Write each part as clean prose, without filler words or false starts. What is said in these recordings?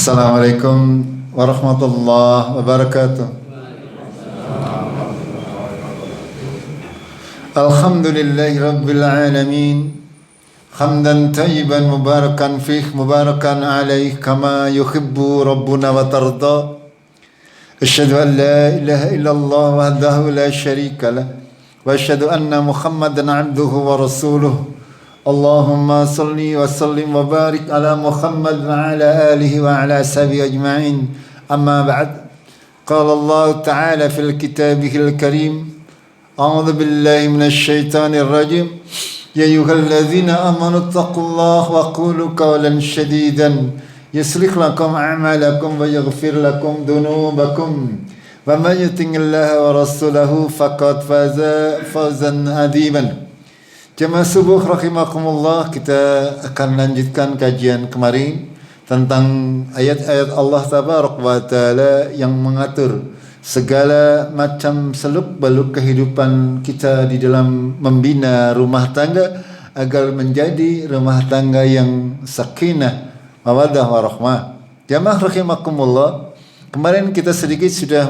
Assalamualaikum warahmatullahi wabarakatuh. Alhamdulillahi rabbil alamin. Hamdan tayyiban mubarakan fih mubarakan alaih kama yuhibbu rabbuna wa tarda. Asyhadu an la ilaha illallah wahdahu la syarika lah wa asyhadu anna Muhammadan abduhu wa rasuluh. Allahumma salli wa sallim wa barik ala Muhammad wa ala alihi wa ala sahbihi ajma'in. Amma ba'd. Qala Allah Ta'ala fil kitabihil karim. A'udzu billahi minasy syaithanir rajim. Ya ayyuhalladzina amanu taqullaha wa qulu qawlan shadidan yuslih lakum a'malakum wa yaghfir lakum dhunubakum. Wa may yuti'illaha wa rasulahu faqad faza fawzan 'aziman. Jemaah subuh rahimakumullah, kita akan lanjutkan kajian kemarin tentang ayat-ayat Allah Tabaraka wa Ta'ala yang mengatur segala macam seluk-beluk kehidupan kita di dalam membina rumah tangga agar menjadi rumah tangga yang sakinah, mawaddah warahmah. Jemaah rahimakumullah, kemarin kita sedikit sudah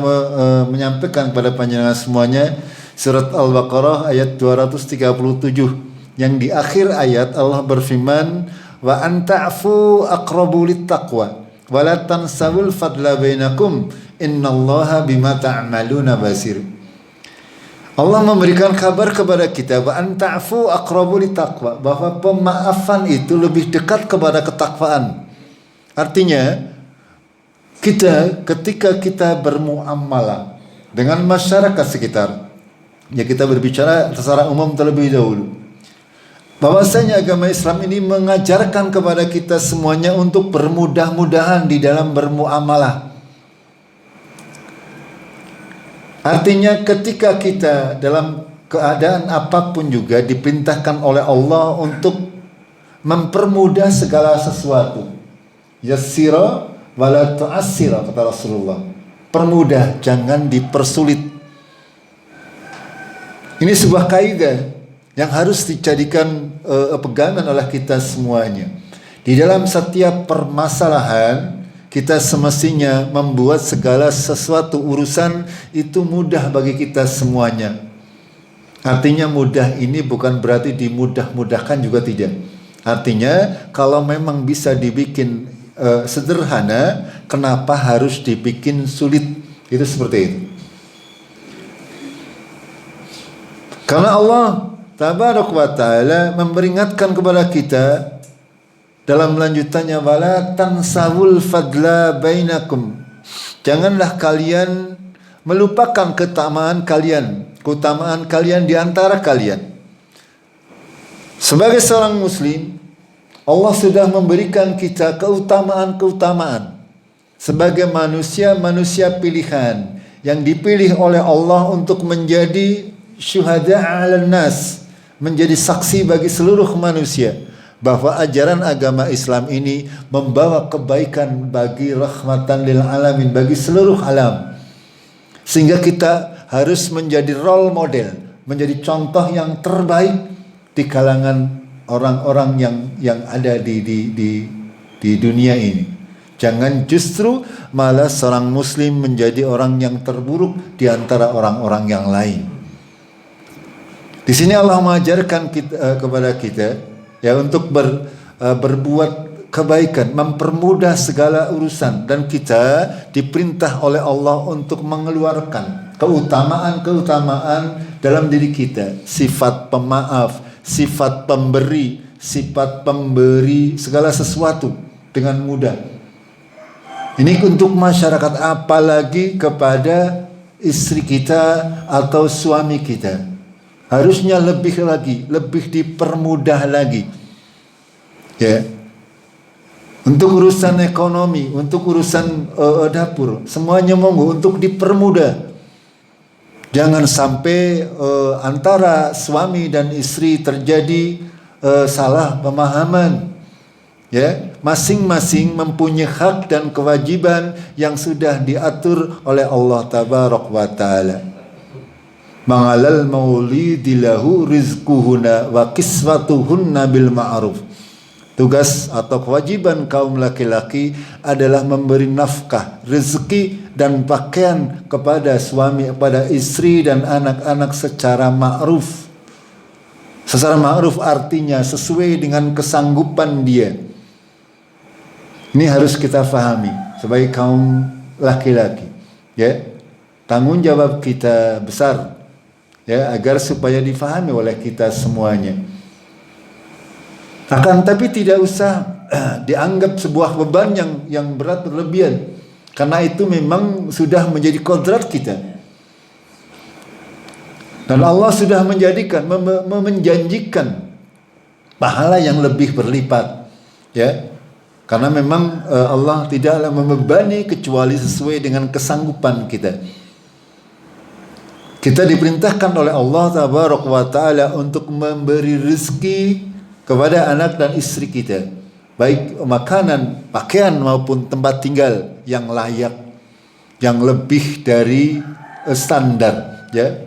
menyampaikan kepada panjenengan semuanya surat Al-Baqarah ayat 237 yang di akhir ayat Allah berfirman wa anta'fu aqrabu littaqwa wa la tansawul fadla bainakum innallaha bima ta'maluna basir. Allah memberikan kabar kepada kita wa anta'fu aqrabu littaqwa, bahwa pemaafan itu lebih dekat kepada ketakwaan. Artinya kita ketika kita bermuamalah dengan masyarakat sekitar, ya kita berbicara secara umum terlebih dahulu, bahwasanya agama Islam ini mengajarkan kepada kita semuanya untuk bermudah-mudahan di dalam bermuamalah. Artinya ketika kita dalam keadaan apapun juga diperintahkan oleh Allah untuk mempermudah segala sesuatu. Yassira wala tu'assira, kata Rasulullah. Permudah, jangan dipersulit. Ini sebuah kaidah yang harus dijadikan pegangan oleh kita semuanya. Di dalam setiap permasalahan, kita semestinya membuat segala sesuatu urusan itu mudah bagi kita semuanya. Artinya mudah ini bukan berarti dimudah-mudahkan, juga tidak. Artinya kalau memang bisa dibikin sederhana, kenapa harus dibikin sulit? Itu seperti itu. Karena Allah Tabaraka wa Ta'ala memperingatkan kepada kita dalam lanjutannya, wala tansawul fadla bainakum. Janganlah kalian melupakan keutamaan kalian di antara kalian. Sebagai seorang muslim, Allah sudah memberikan kita keutamaan-keutamaan sebagai manusia pilihan yang dipilih oleh Allah untuk menjadi syuhada 'alan nas, menjadi saksi bagi seluruh manusia bahwa ajaran agama Islam ini membawa kebaikan bagi rahmatan lil alamin, bagi seluruh alam. Sehingga kita harus menjadi role model, menjadi contoh yang terbaik di kalangan orang-orang yang ada di dunia ini. Jangan justru malah seorang muslim menjadi orang yang terburuk di antara orang-orang yang lain. Di sini Allah mengajarkan kepada kita ya untuk berbuat kebaikan, mempermudah segala urusan, dan kita diperintah oleh Allah untuk mengeluarkan keutamaan dalam diri kita, sifat pemaaf, sifat pemberi, sifat pemberi segala sesuatu dengan mudah. Ini untuk masyarakat, apalagi kepada istri kita atau suami kita. Harusnya lebih lagi, lebih dipermudah lagi. Ya. Untuk urusan ekonomi, untuk urusan dapur, semuanya monggo untuk dipermudah. Jangan sampai antara suami dan istri terjadi salah pemahaman. Ya, masing-masing mempunyai hak dan kewajiban yang sudah diatur oleh Allah Tabaraka wa Ta'ala. Ma'alal maulidilahu rizquhunna wa kiswatuhunna bil ma'ruf. Tugas atau kewajiban kaum laki-laki adalah memberi nafkah, rezeki dan pakaian kepada suami, kepada istri dan anak-anak secara ma'ruf. Secara ma'ruf artinya sesuai dengan kesanggupan dia. Ini harus kita fahami sebagai kaum laki-laki. Ya, tanggung jawab kita besar. Ya, agar supaya difahami oleh kita semuanya. Akan tapi tidak usah dianggap sebuah beban yang berat berlebihan. Karena itu memang sudah menjadi kodrat kita. Dan Allah sudah menjanjikan pahala yang lebih berlipat. Ya, karena memang Allah tidaklah membebani kecuali sesuai dengan kesanggupan kita. Kita diperintahkan oleh Allah Tabaraka wa Ta'ala untuk memberi rezeki kepada anak dan istri kita, baik makanan, pakaian maupun tempat tinggal yang layak, yang lebih dari standar. Ya,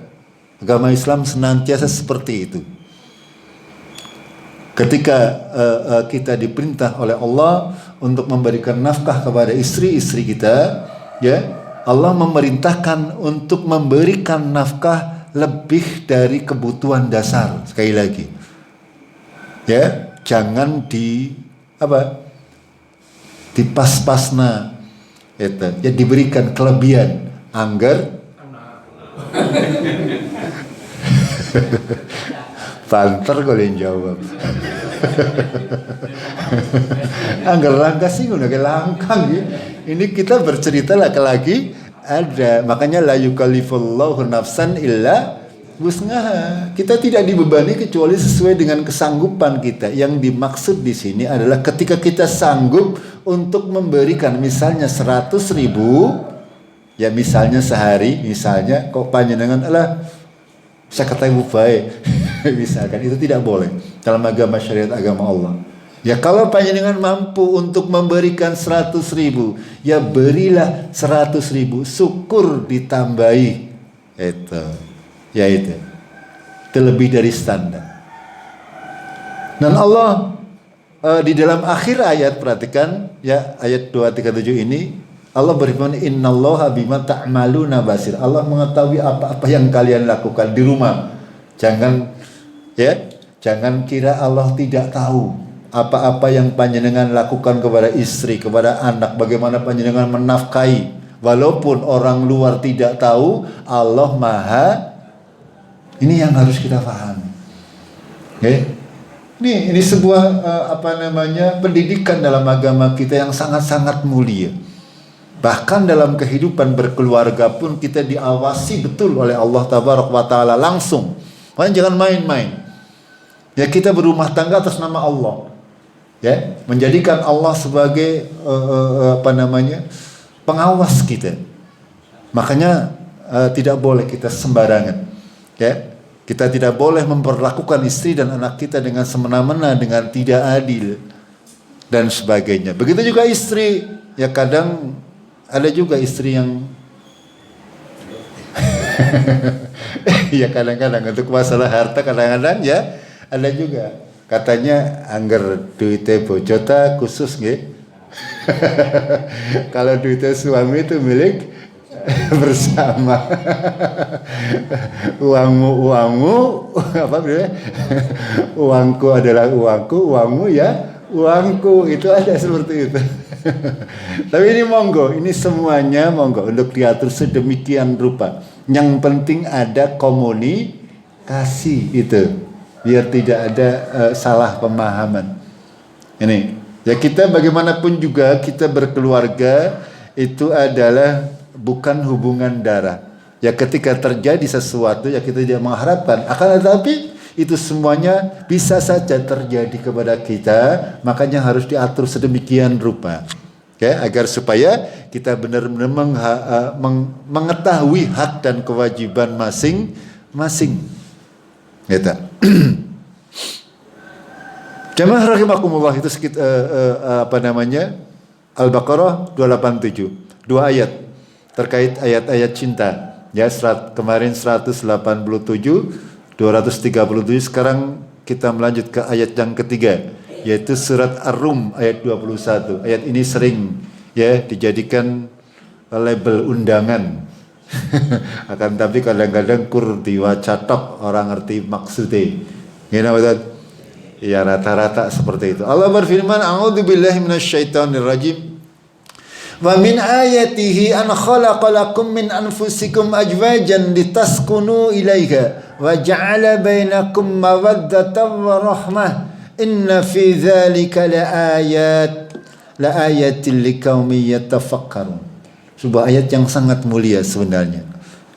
agama Islam senantiasa seperti itu. Ketika kita diperintah oleh Allah untuk memberikan nafkah kepada istri-istri kita, ya, Allah memerintahkan untuk memberikan nafkah lebih dari kebutuhan dasar. Sekali lagi, ya, jangan dipas-pasna, itu ya, diberikan kelebihan anggar banter kalian jawab anggar langka sih udah kayak langkang ya. Ini kita bercerita laki-laki ada, makanya la yukallifullahu nafsan illa wus'aha. Kita tidak dibebani kecuali sesuai dengan kesanggupan kita. Yang dimaksud di sini adalah ketika kita sanggup untuk memberikan misalnya 100.000, ya misalnya sehari, misalnya kok panjenengan saya kata ibu baik, misalkan itu tidak boleh dalam agama syariat agama Allah. Ya kalau panjenengan mampu untuk memberikan 100.000, ya berilah 100.000, syukur ditambahi itu. Ya itu lebih dari standar. Dan Allah di dalam akhir ayat, perhatikan ya, ayat 237 ini Allah berfirman, innallaha bima ta'maluna basir. Allah mengetahui apa-apa yang kalian lakukan di rumah. Jangan kira Allah tidak tahu apa-apa yang panjenengan lakukan kepada istri, kepada anak, bagaimana panjenengan menafkahi. Walaupun orang luar tidak tahu, Allah Maha. Ini yang harus kita pahami. Okay? Ini sebuah pendidikan dalam agama kita yang sangat-sangat mulia. Bahkan dalam kehidupan berkeluarga pun kita diawasi betul oleh Allah Tabaraka wa Ta'ala langsung. Makanya jangan main-main. Ya, kita berumah tangga atas nama Allah. Ya, menjadikan Allah sebagai pengawas kita. Makanya tidak boleh kita sembarangan. Ya, kita tidak boleh memperlakukan istri dan anak kita dengan semena-mena, dengan tidak adil dan sebagainya. Begitu juga istri. Ya, kadang ada juga istri yang ya kadang-kadang untuk masalah harta kadang-kadang ya ada juga. Katanya anggar duitnya bojota khusus nggih. Kalau duitnya suami itu milik bersama. uangmu apa namanya? Uangku adalah uangku, uangmu ya uangku. Itu ada seperti itu. Tapi ini monggo, ini semuanya monggo untuk diatur sedemikian rupa. Yang penting ada komunikasi itu, biar tidak ada salah pemahaman. Ini ya, kita bagaimanapun juga kita berkeluarga itu adalah bukan hubungan darah. Ya, ketika terjadi sesuatu ya kita tidak mengharapkan, akan tetapi itu semuanya bisa saja terjadi kepada kita. Makanya harus diatur sedemikian rupa, ya, agar supaya kita benar-benar mengetahui hak dan kewajiban masing-masing. Gitu. Jamaah rahimakumullah, itu Al-Baqarah 287, 2 ayat terkait ayat-ayat cinta. Ya, kemarin 187, 237, sekarang kita melanjut ke ayat yang ketiga. yaitu surat Ar-Rum ayat 21. Ayat ini sering ya dijadikan label undangan. Akan tapi kadang-kadang kur diwaca tok orang ngerti maksudnya. Gimana betul? Ya rata-rata seperti itu. Allah berfirman, "A'udzubillahi minasyaitonirrajim. Wa min ayatihi an khalaqalakum min anfusikum ajwajan litaskunu ilaiha wa ja'ala bainakum mawaddatan wa rahmah inna fi dzalika laayatin liqaumin yatafakkarun." Sebuah ayat yang sangat mulia sebenarnya.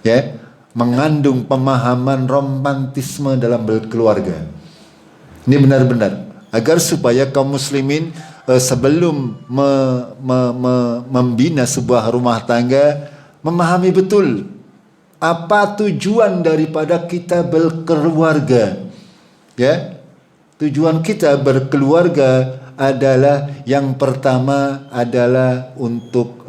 Ya, mengandung pemahaman romantisme dalam berkeluarga. Ini benar-benar agar supaya kaum muslimin sebelum membina sebuah rumah tangga memahami betul apa tujuan daripada kita berkeluarga. Ya, tujuan kita berkeluarga adalah yang pertama adalah untuk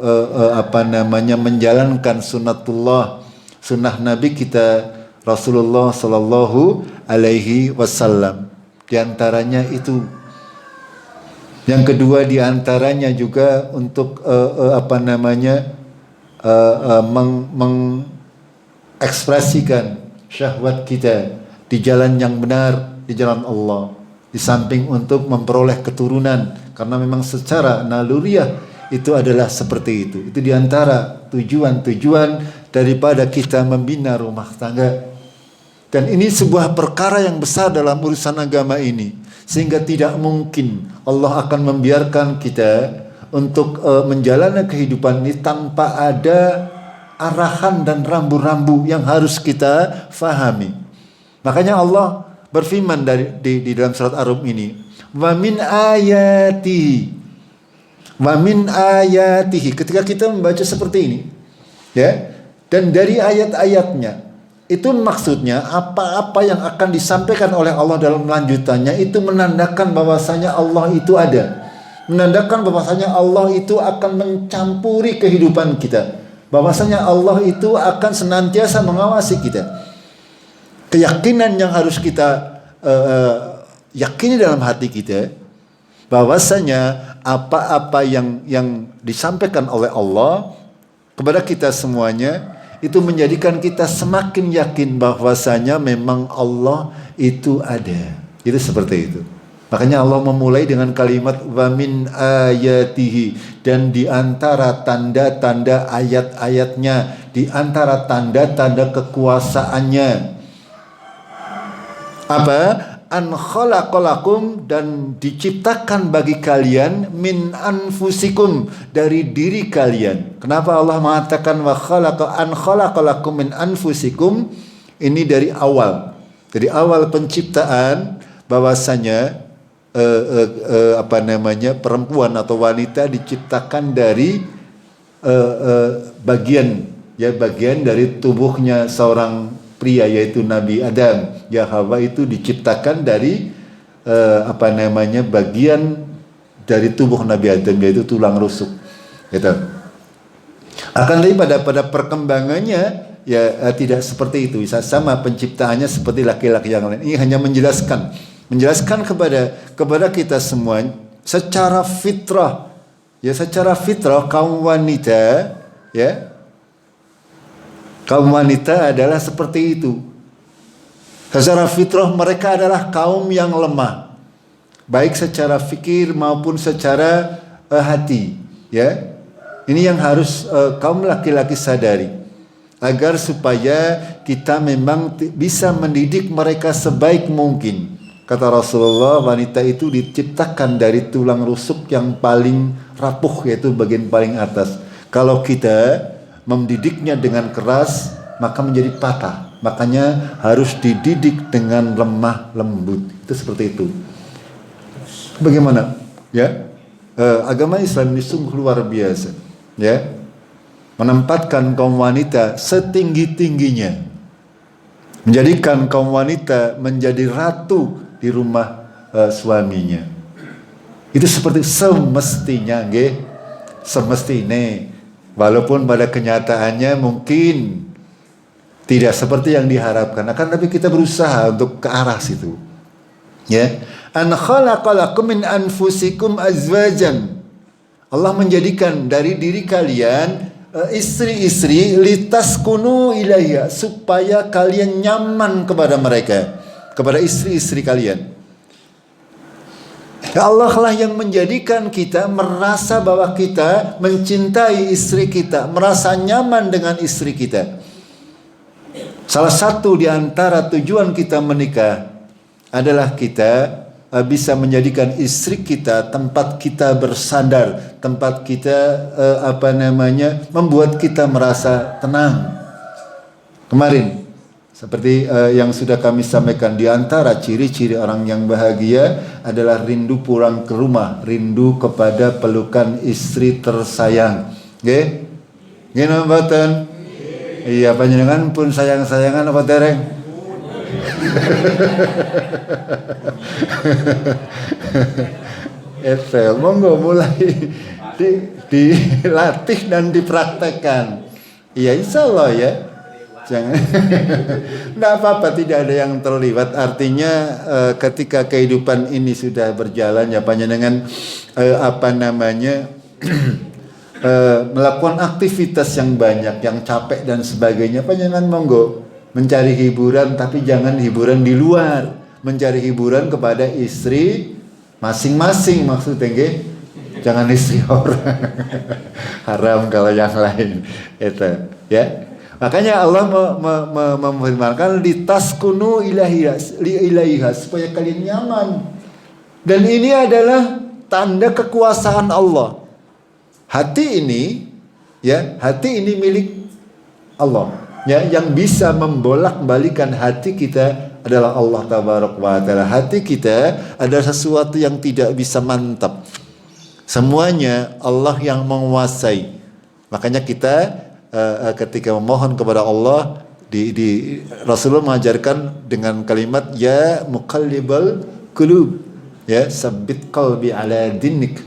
menjalankan sunnah Nabi kita Rasulullah Sallallahu Alaihi Wasallam. Di antaranya itu. Yang kedua di antaranya juga untuk mengekspresikan syahwat kita di jalan yang benar, di jalan Allah. Di samping untuk memperoleh keturunan, karena memang secara naluriah itu adalah seperti itu. Itu di antara tujuan-tujuan daripada kita membina rumah tangga. Dan ini sebuah perkara yang besar dalam urusan agama ini. Sehingga tidak mungkin Allah akan membiarkan kita untuk menjalani kehidupan ini tanpa ada arahan dan rambu-rambu yang harus kita fahami. Makanya Allah berfirman di dalam surat Ar-Rum ini, wa min ayatihi. Ketika kita membaca seperti ini, ya, dan dari ayat-ayatnya, itu maksudnya apa-apa yang akan disampaikan oleh Allah dalam lanjutannya itu menandakan bahwasanya Allah itu ada. Menandakan bahwasanya Allah itu akan mencampuri kehidupan kita. Bahwasanya Allah itu akan senantiasa mengawasi kita. Keyakinan yang harus kita yakini dalam hati kita, bahwasanya apa-apa yang disampaikan oleh Allah kepada kita semuanya itu menjadikan kita semakin yakin bahwasanya memang Allah itu ada. Itu seperti itu. Makanya Allah memulai dengan kalimat wa min ayatihi, dan di antara tanda-tanda ayat-ayatnya, di antara tanda-tanda kekuasaannya. Apa? An khalaqalakum, dan diciptakan bagi kalian min anfusikum, dari diri kalian. Kenapa Allah mengatakan wa an khalaqalakum min anfusikum? Ini dari awal. Dari awal penciptaan bahwasanya perempuan atau wanita diciptakan dari bagian dari tubuhnya seorang pria, yaitu Nabi Adam. Ya, Hawa itu diciptakan dari bagian dari tubuh Nabi Adam, yaitu tulang rusuk. Gitu. Akan tapi pada perkembangannya ya tidak seperti itu. Sama penciptaannya seperti laki-laki yang lain. Ini hanya menjelaskan kepada kita semua secara fitrah. Ya, secara fitrah kaum wanita, ya, kaum wanita adalah seperti itu. Secara fitrah mereka adalah kaum yang lemah, baik secara fikir maupun secara hati. Ya, ini yang harus kaum laki-laki sadari, agar supaya kita memang bisa mendidik mereka sebaik mungkin. Kata Rasulullah, wanita itu diciptakan dari tulang rusuk yang paling rapuh, yaitu bagian paling atas. Kalau kita mendidiknya dengan keras, maka menjadi patah. Makanya harus dididik dengan lemah lembut. Itu seperti itu. Bagaimana? Ya, agama Islam ini sungguh luar biasa. Ya, menempatkan kaum wanita setinggi-tingginya, menjadikan kaum wanita menjadi ratu di rumah suaminya. Itu seperti semestinya, nggih. Semestinya. Walaupun pada kenyataannya mungkin tidak seperti yang diharapkan, akan tapi kita berusaha untuk ke arah situ. Ya, An khalaqalakum min anfusikum azwajan. Allah menjadikan dari diri kalian istri-istri litaskunu ilaiha, supaya kalian nyaman kepada mereka, kepada istri-istri kalian. Allah lah yang menjadikan kita merasa bahwa kita mencintai istri kita, merasa nyaman dengan istri kita. Salah satu di antara tujuan kita menikah adalah kita bisa menjadikan istri kita tempat kita bersandar, tempat kita membuat kita merasa tenang. Kemarin seperti yang sudah kami sampaikan, di antara ciri-ciri orang yang bahagia adalah rindu pulang ke rumah, rindu kepada pelukan istri tersayang. Nggih? Nggih mboten? Iya, panjenengan pun sayang-sayangan apa dereng? Etel, monggo mulai dilatih dan dipraktekkan. Iya, insya Allah ya. Jangan, tidak apa-apa, tidak ada yang terlibat. Artinya ketika kehidupan ini sudah berjalan ya panjenengan melakukan aktivitas yang banyak, yang capek dan sebagainya, panjenengan monggo mencari hiburan, tapi jangan hiburan di luar, mencari hiburan kepada istri masing-masing, maksudnya nggih. Jangan istri orang. Haram kalau yang lain. Itu ya. Makanya Allah memfirmankan litaskunu ilaiha, supaya kalian nyaman. Dan ini adalah tanda kekuasaan Allah. Hati ini milik Allah. Ya, yang bisa membolak-balikan hati kita adalah Allah Tabaraka wa Ta'ala. Hati kita adalah sesuatu yang tidak bisa mantap. Semuanya Allah yang menguasai. Makanya kita ketika memohon kepada Allah, di Rasulullah mengajarkan dengan kalimat ya muqallibal qulub, ya sabbit qalbi ala dinik.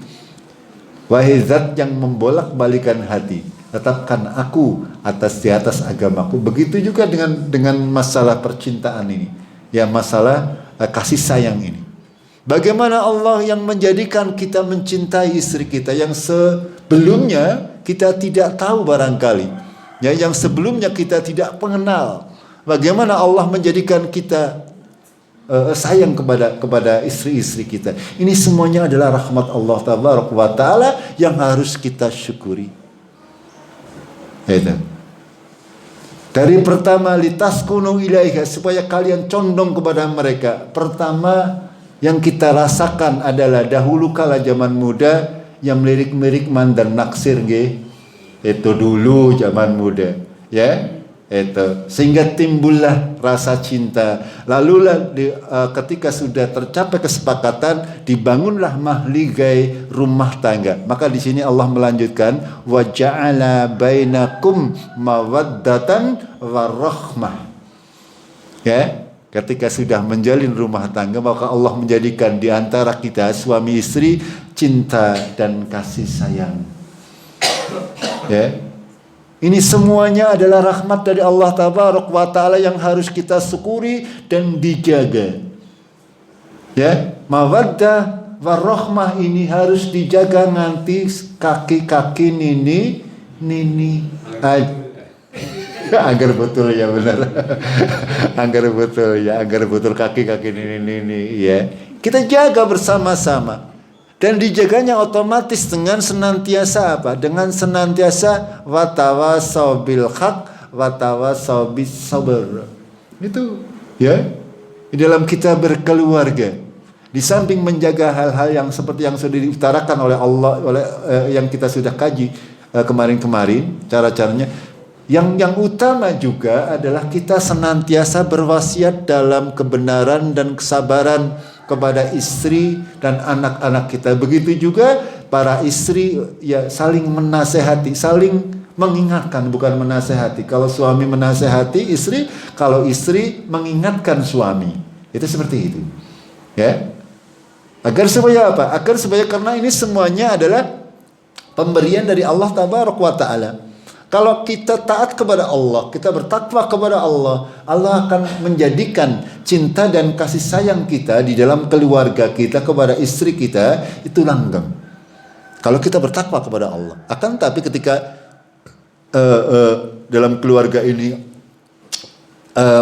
Wahai zat yang membolak-balikan hati, tetapkan aku di atas agamaku. Begitu juga dengan masalah percintaan ini, ya masalah kasih sayang ini. Bagaimana Allah yang menjadikan kita mencintai istri kita yang sebelumnya kita tidak tahu barangkali, ya, yang sebelumnya kita tidak mengenal. Bagaimana Allah menjadikan kita sayang kepada istri-istri kita. Ini semuanya adalah rahmat Allah Tabaraka wa Ta'ala yang harus kita syukuri. Itu. Dari pertama litaskunu ilaiha, supaya kalian condong kepada mereka. Pertama yang kita rasakan adalah dahulu kala zaman muda yang melirik-melirik mandan naksir nggih. Itu dulu zaman muda, ya. Itu sehingga timbullah rasa cinta. Lalulah ketika sudah tercapai kesepakatan, dibangunlah mahligai rumah tangga. Maka di sini Allah melanjutkan wa ja'ala bainakum mawaddatan warahmah. Ya, ketika sudah menjalin rumah tangga, maka Allah menjadikan di antara kita suami istri cinta dan kasih sayang. Ya. Ini semuanya adalah rahmat dari Allah Tabaraka wa Ta'ala yang harus kita syukuri dan dijaga. Ya, mawaddah warahmah ini harus dijaga nganti kaki-kaki nini agar betul ya, benar. agar betul kaki-kaki nini ya. Kita jaga bersama-sama. Dan dijaganya otomatis dengan senantiasa apa? Dengan senantiasa watawasau bil haq watawasau bis sabr. Itu ya. Di dalam kita berkeluarga, di samping menjaga hal-hal yang seperti yang sudah diutarakan oleh Allah, yang kita sudah kaji kemarin-kemarin cara-caranya, yang utama juga adalah kita senantiasa berwasiat dalam kebenaran dan kesabaran kepada istri dan anak-anak kita. Begitu juga para istri ya saling menasehati, saling mengingatkan, bukan menasehati. Kalau suami menasehati istri, kalau istri mengingatkan suami. Itu seperti itu. Ya. Agar supaya apa? Agar supaya karena ini semuanya adalah pemberian dari Allah Tabaraka wa Ta'ala. Kalau kita taat kepada Allah, kita bertakwa kepada Allah, Allah akan menjadikan cinta dan kasih sayang kita di dalam keluarga kita kepada istri kita itu langgeng. Kalau kita bertakwa kepada Allah. Akan tapi ketika dalam keluarga ini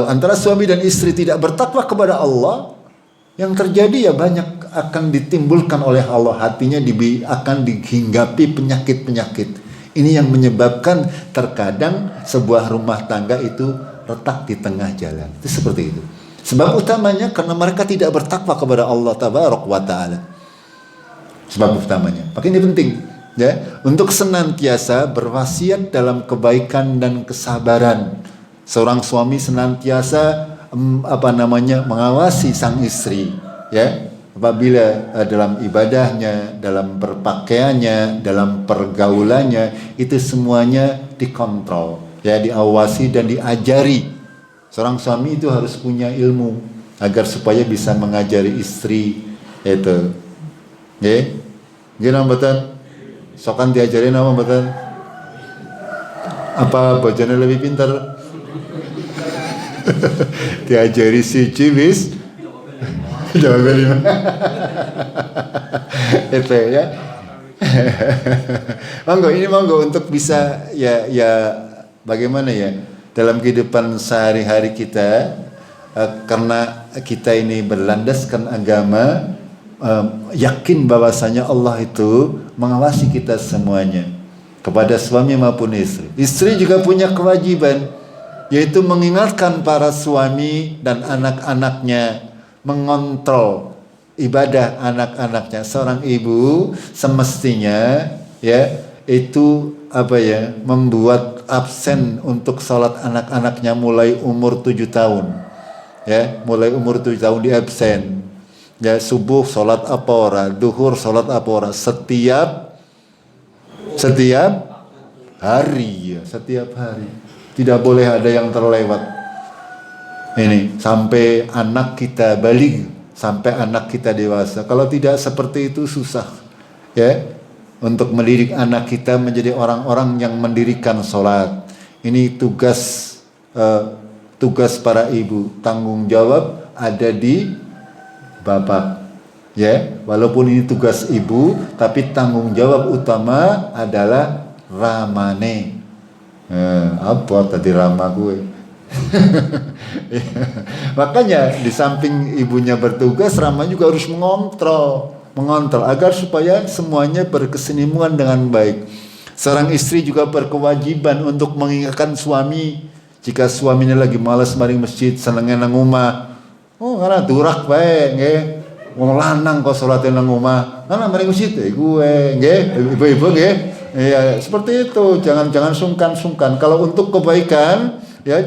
antara suami dan istri tidak bertakwa kepada Allah, yang terjadi ya banyak akan ditimbulkan oleh Allah, hatinya akan dihinggapi penyakit-penyakit. Ini yang menyebabkan terkadang sebuah rumah tangga itu retak di tengah jalan. Itu seperti itu. Sebab utamanya karena mereka tidak bertakwa kepada Allah Tabaraka wa Ta'ala. Sebab utamanya. Maka ini penting ya, untuk senantiasa berwasiat dalam kebaikan dan kesabaran. Seorang suami senantiasa mengawasi sang istri ya. Apabila dalam ibadahnya, dalam berpakaiannya, dalam pergaulannya, itu semuanya dikontrol, ya, diawasi dan diajari. Seorang suami itu harus punya ilmu agar supaya bisa mengajari istri itu. Ya, gimana betul? Sokan diajarin apa betul? Apa bojone lebih pintar? Diajari si Ciwis. Jawaban 5. Itu ya. Monggo untuk bisa ya bagaimana ya dalam kehidupan sehari-hari kita, karena kita ini berlandaskan agama, yakin bahwasanya Allah itu mengawasi kita semuanya, kepada suami maupun istri. Istri juga punya kewajiban, yaitu mengingatkan para suami dan anak-anaknya, mengontrol ibadah anak-anaknya. Seorang ibu semestinya ya itu membuat absen untuk sholat anak-anaknya mulai umur 7 tahun. Ya, mulai umur 7 tahun di absen. Ya, subuh sholat apa ora, duhur sholat apa ora, setiap hari ya, setiap hari. Tidak boleh ada yang terlewat. Ini sampai anak kita balik, sampai anak kita dewasa. Kalau tidak seperti itu susah ya untuk mendidik anak kita menjadi orang-orang yang mendirikan sholat. Ini tugas para ibu. Tanggung jawab ada di bapak ya. Walaupun ini tugas ibu, tapi tanggung jawab utama adalah ramane. Apa tadi rama gue? Makanya di samping ibunya bertugas, Rama juga harus mengontrol agar supaya semuanya berkesinambungan dengan baik. Seorang istri juga berkewajiban untuk mengingatkan suami jika suaminya lagi malas mari masjid, senengnya nang omah. Oh, karena durak bae nggih. Wong lanang kok salate nang omah. Karena mari masjid gue nggih, ibu-ibu nggih. Ya, seperti itu. Jangan sungkan-sungkan. Kalau untuk kebaikan ya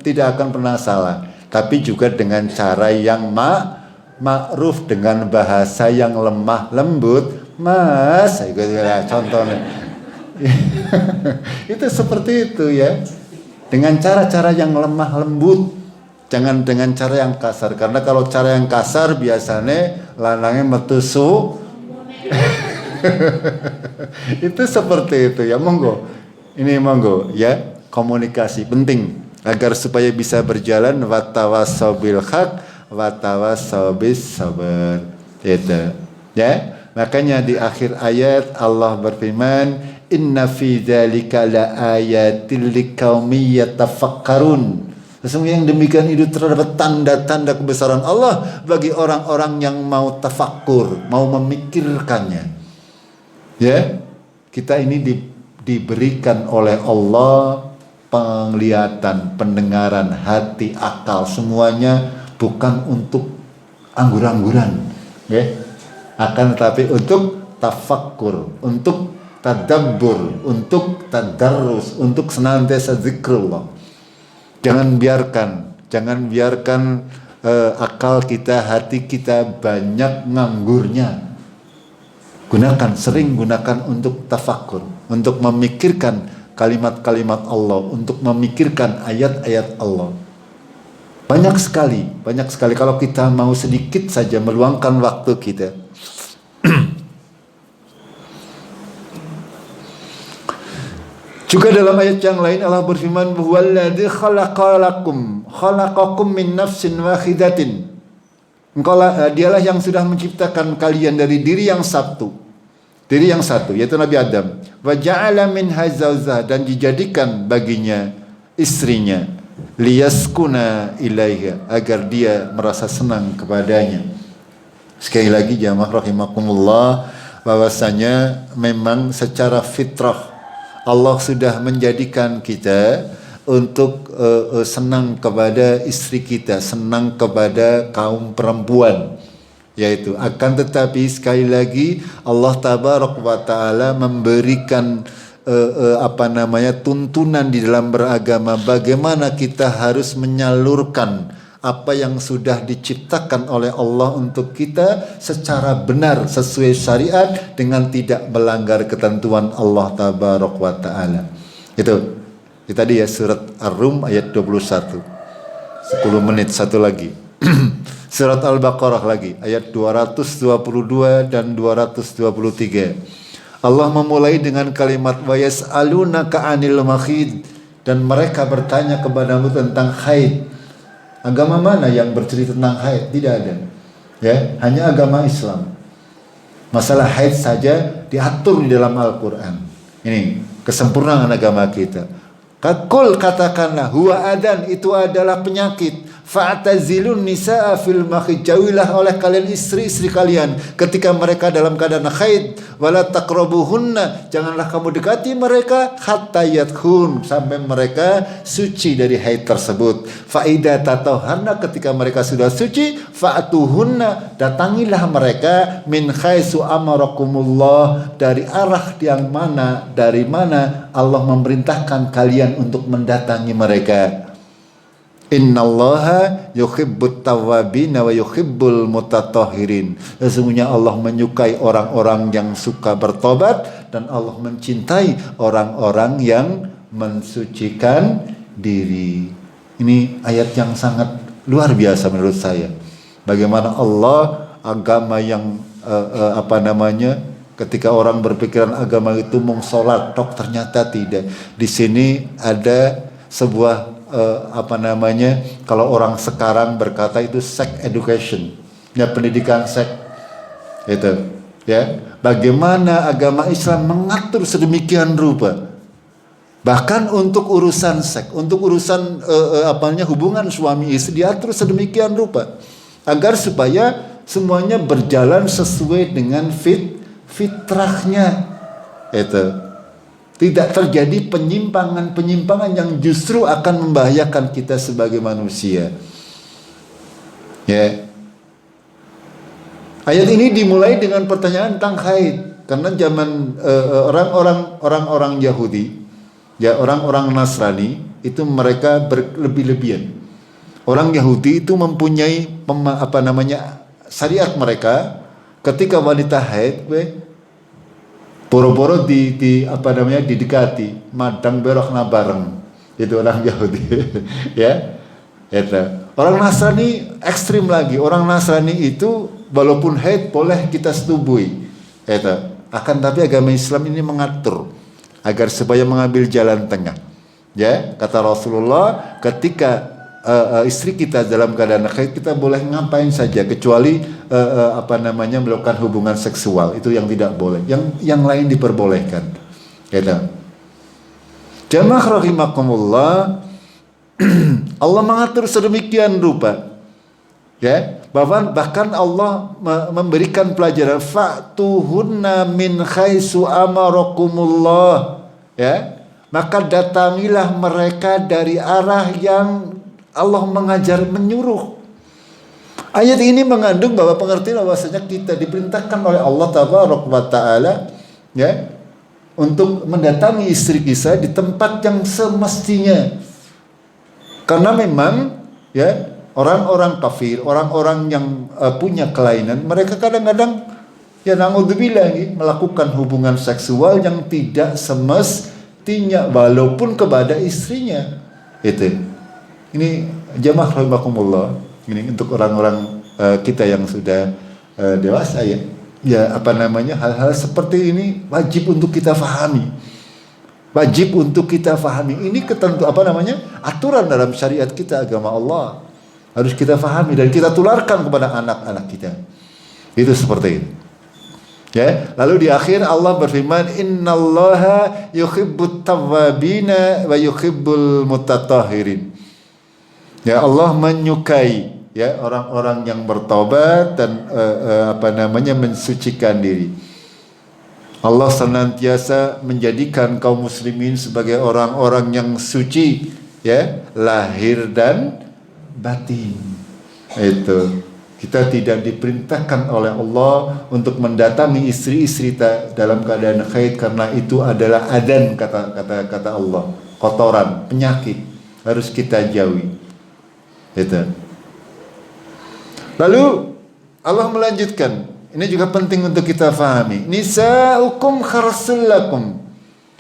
tidak akan pernah salah, tapi juga dengan cara yang ma'ruf, dengan bahasa yang lemah lembut. Mas, itu ya contohnya. Itu seperti itu ya. Dengan cara-cara yang lemah lembut, jangan dengan cara yang kasar. Karena kalau cara yang kasar biasanya lanangnya metusu. Itu seperti itu ya. Monggo ya. Komunikasi penting agar supaya bisa berjalan watawassaw bil haq watawassaw bis sabr. Itu ya. Makanya di akhir ayat Allah berfirman, inna fi dzalika laayatil liqaumin yatafakkarun. Sesungguhnya yang demikian itu terdapat tanda-tanda kebesaran Allah bagi orang-orang yang mau tafakkur, mau memikirkannya. Ya, kita ini diberikan oleh Allah penglihatan, pendengaran, hati, akal, semuanya bukan untuk anggur-angguran, ya. Akan tetapi untuk tafakkur, untuk tadabbur, untuk tadarrus, untuk senantiasa zikrullah. Jangan biarkan akal kita, hati kita banyak nganggurnya. Sering gunakan untuk tafakkur, untuk memikirkan kalimat-kalimat Allah, untuk memikirkan ayat-ayat Allah. Banyak sekali kalau kita mau sedikit saja meluangkan waktu kita. Juga dalam ayat yang lain Allah berfirman, "Huwallazi khalaqakum min nafsin wahidatin." Dialah yang sudah menciptakan kalian dari diri yang satu, yaitu Nabi Adam. Wa ja'ala minha zawjaha, dan dijadikan baginya istrinya, liyaskuna ilaiha, agar dia merasa senang kepadanya. Sekali lagi jamaah rahimakumullah, bahwasanya memang secara fitrah Allah sudah menjadikan kita untuk senang kepada istri kita, senang kepada kaum perempuan, yaitu akan tetapi sekali lagi Allah tabaraka wa taala memberikan tuntunan di dalam beragama, bagaimana kita harus menyalurkan apa yang sudah diciptakan oleh Allah untuk kita secara benar sesuai syariat dengan tidak melanggar ketentuan Allah tabaraka wa taala. Itu tadi ya, surat Ar-Rum ayat 21. 10 menit satu lagi. Surat Al-Baqarah lagi ayat 222 dan 223. Allah memulai dengan kalimat wa yas'alunaka 'anil mahid, dan mereka bertanya kepadamu tentang haid. Agama mana yang bercerita tentang haid? Tidak ada. Ya, hanya agama Islam. Masalah haid saja diatur di dalam Al-Qur'an. Ini kesempurnaan agama kita. Kul, katakanlah, huwa adan, itu adalah penyakit. Fa'tazilun nisa'a fil mahid, jauhilah oleh kalian istri-istri kalian ketika mereka dalam keadaan haid. Wala taqrabuhunna, janganlah kamu dekati mereka hatta yadkhun, sampai mereka suci dari haid tersebut. Fa idza tatahharna, ketika mereka sudah suci, fa'tuhunna, datangilah mereka min haitsu amarakumullah, dari arah yang mana, dari mana Allah memerintahkan kalian untuk mendatangi mereka. Innallaha yuhibbut tawwabin wa yuhibbul mutatahhirin. Sesungguhnya Allah menyukai orang-orang yang suka bertobat, dan Allah mencintai orang-orang yang mensucikan diri. Ini ayat yang sangat luar biasa menurut saya. Bagaimana Allah, agama yang ketika orang berpikiran agama itu mau sholat tok, ternyata tidak. Di sini ada sebuah kalau orang sekarang berkata itu sex education, ya, pendidikan seks itu, ya. Bagaimana agama Islam mengatur sedemikian rupa, bahkan untuk urusan seks, untuk urusan hubungan suami istri diatur sedemikian rupa agar supaya semuanya berjalan sesuai dengan fitrahnya, itu. Tidak terjadi penyimpangan-penyimpangan yang justru akan membahayakan kita sebagai manusia. Ya. Ayat ini dimulai dengan pertanyaan tentang haid, karena zaman orang-orang Yahudi, ya, orang-orang Nasrani itu mereka berlebih-lebihan. Orang Yahudi itu mempunyai syariat mereka, ketika wanita haid, boro-boro didekati, madang berokna bareng. Itu orang Yahudi. Ya. Itu. Orang Nasrani ekstrim lagi. Orang Nasrani itu walaupun haid boleh kita setubui. Itu. Akan tapi agama Islam ini mengatur agar supaya mengambil jalan tengah. Ya, kata Rasulullah, ketika istri kita dalam keadaan haid, kita boleh ngapain saja kecuali melakukan hubungan seksual, itu yang tidak boleh. Yang lain diperbolehkan. Gitu. Jamaah rahimakumullah, Allah mengatur sedemikian rupa, ya, bahkan Allah memberikan pelajaran, fa'tuhunna min haitsu amarakumullah, ya, maka datangilah mereka dari arah yang Allah mengajar, menyuruh. Ayat ini mengandung bahwa pengertian bahwasanya kita diperintahkan oleh Allah tabaraka wa taala, ya, untuk mendatangi istri kita di tempat yang semestinya. Karena memang, ya, orang-orang kafir, orang-orang yang punya kelainan, mereka kadang-kadang, ya, naudzubillah, melakukan hubungan seksual yang tidak semestinya walaupun kepada istrinya. Itu. Ini jamaah rahimakumullah, ini untuk orang-orang kita yang sudah dewasa, ya. Ya, hal-hal seperti ini wajib untuk kita fahami. Wajib untuk kita fahami. Ini aturan dalam syariat kita, agama Allah. Harus kita fahami dan kita tularkan kepada anak-anak kita. Itu seperti itu. Ya, lalu di akhir Allah berfirman, innallaha yuhibbut tawwabina wa yuhibbul mutatahhirin. Ya, Allah menyukai ya orang-orang yang bertobat dan mensucikan diri. Allah senantiasa menjadikan kaum muslimin sebagai orang-orang yang suci, ya, lahir dan batin. Itu. Kita tidak diperintahkan oleh Allah untuk mendatangi istri-istri dalam keadaan haid, karena itu adalah adan, kata Allah, kotoran, penyakit, harus kita jauhi. Itu. Lalu Allah melanjutkan. Ini juga penting untuk kita fahami. Nisa'ukum kharsul lakum.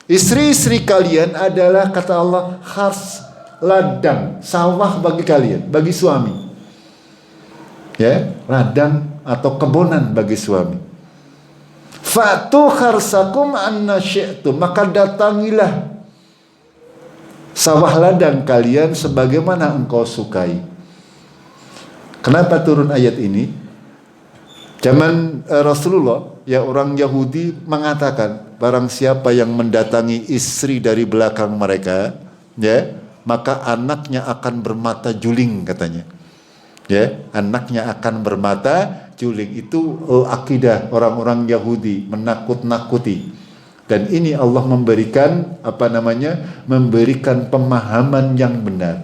Istri-istri kalian adalah, kata Allah, khars, ladang, sawah bagi kalian, bagi suami. Ya, ladang atau kebonan bagi suami. Fa'tu kharsakum anna syi'tum. Maka datangilah sawah ladang kalian sebagaimana engkau sukai. Kenapa turun ayat ini? Zaman Rasulullah, ya, orang Yahudi mengatakan, barang siapa yang mendatangi istri dari belakang mereka, ya, maka anaknya akan bermata juling, katanya. Ya, anaknya akan bermata juling. Itu akidah orang-orang Yahudi, menakut-nakuti. Dan ini Allah memberikan memberikan pemahaman yang benar.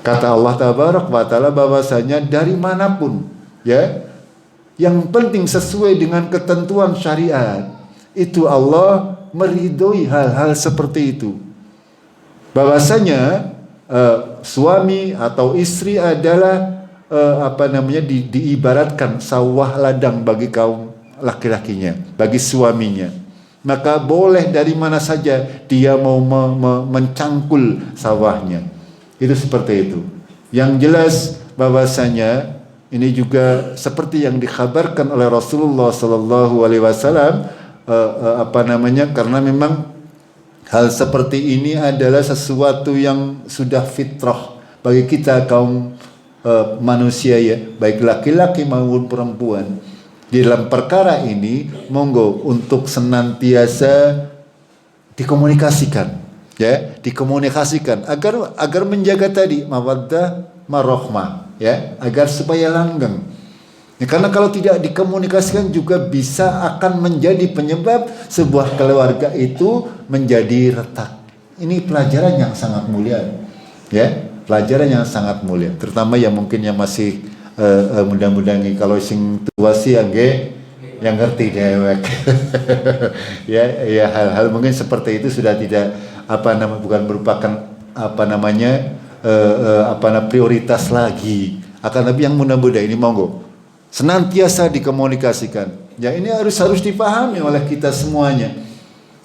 Kata Allah Tabarak wa Ta'ala bahwasanya dari manapun, ya, yang penting sesuai dengan ketentuan syariat, itu Allah meridhoi hal-hal seperti itu. Bahwasanya suami atau istri adalah diibaratkan sawah ladang bagi kaum laki-lakinya, bagi suaminya. Maka boleh dari mana saja dia mau mencangkul sawahnya. Itu seperti itu. Yang jelas bahwasanya ini juga seperti yang dikhabarkan oleh Rasulullah Sallallahu Alaihi Wasallam, karena memang hal seperti ini adalah sesuatu yang sudah fitrah bagi kita kaum manusia, ya, baik laki-laki maupun perempuan. Di dalam perkara ini, monggo untuk senantiasa dikomunikasikan, ya, dikomunikasikan agar menjaga tadi mawaddah marahmah, ya, agar supaya langgeng. Ya, karena kalau tidak dikomunikasikan juga bisa akan menjadi penyebab sebuah keluarga itu menjadi retak. Ini pelajaran yang sangat mulia, ya, pelajaran yang sangat mulia. Terutama yang mungkin yang masih mudah-mudahan kalau sing tua sih yang ngerti dewek. ya hal-hal mungkin seperti itu sudah tidak bukan merupakan prioritas lagi. Akan lebih yang mudah-mudahan ini monggo senantiasa dikomunikasikan. Ya, ini harus dipahami oleh kita semuanya.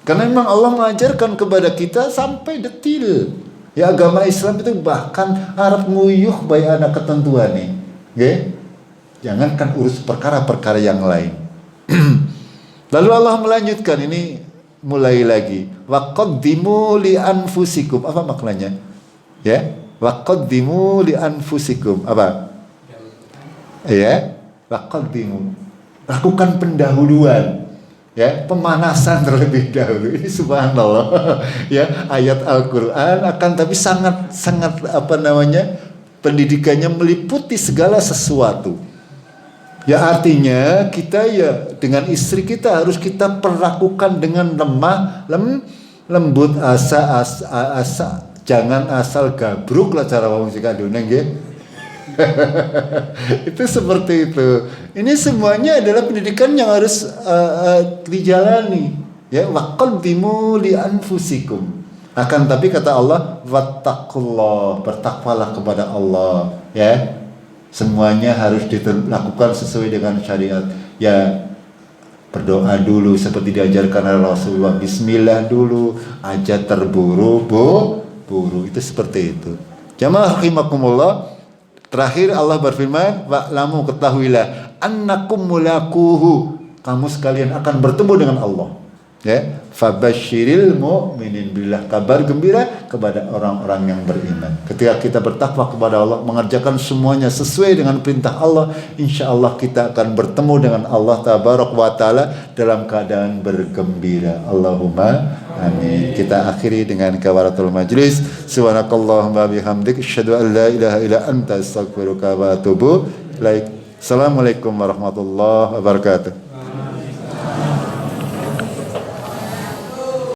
Karena memang Allah mengajarkan kepada kita sampai detil. Ya, agama Islam itu bahkan Arab nguyuh baik anak ketentuan nih. Okay? Jangankan urus perkara-perkara yang lain. Lalu Allah melanjutkan, ini mulai lagi. Waqaddimu li anfusikum. Apa maknanya? Ya, waqaddimu li anfusikum. Apa? Ya, waqaddimu. Lakukan pendahuluan. Ya, pemanasan terlebih dahulu. Ini subhanallah. Ya, ayat Al-Qur'an akan tapi sangat pendidikannya meliputi segala sesuatu. Ya, artinya kita, ya, dengan istri kita harus kita perlakukan dengan lembut, asa, jangan asal gabruk lah cara wong sing kadone nggih. Itu seperti itu. Ini semuanya adalah pendidikan yang harus dijalani. Ya, waqaddimu li anfusikum. Akan tapi kata Allah, wattaqullah, bertakwalah kepada Allah, ya. Semuanya harus dilakukan sesuai dengan syariat. Ya, berdoa dulu seperti diajarkan oleh Rasulullah. Bismillah dulu, aja terburu buru. Itu seperti itu. Jamaah rahimakumullah. Terakhir Allah berfirman, wa'lamu, ketahuilah, annakum mulaquhu, kamu sekalian akan bertemu dengan Allah. Ya, fabasyiril mu'minin, billah kabar gembira kepada orang-orang yang beriman. Ketika kita bertakwa kepada Allah, mengerjakan semuanya sesuai dengan perintah Allah, insya Allah kita akan bertemu dengan Allah tabarak wa ta'ala dalam keadaan bergembira. Allahumma amin. Kita akhiri dengan kafaratul majlis. Subhanakallahumma bihamdik, asyhadu an la ilaha illa anta, astaghfiruka wa atubu ilaik. Assalamualaikum warahmatullahi wabarakatuh.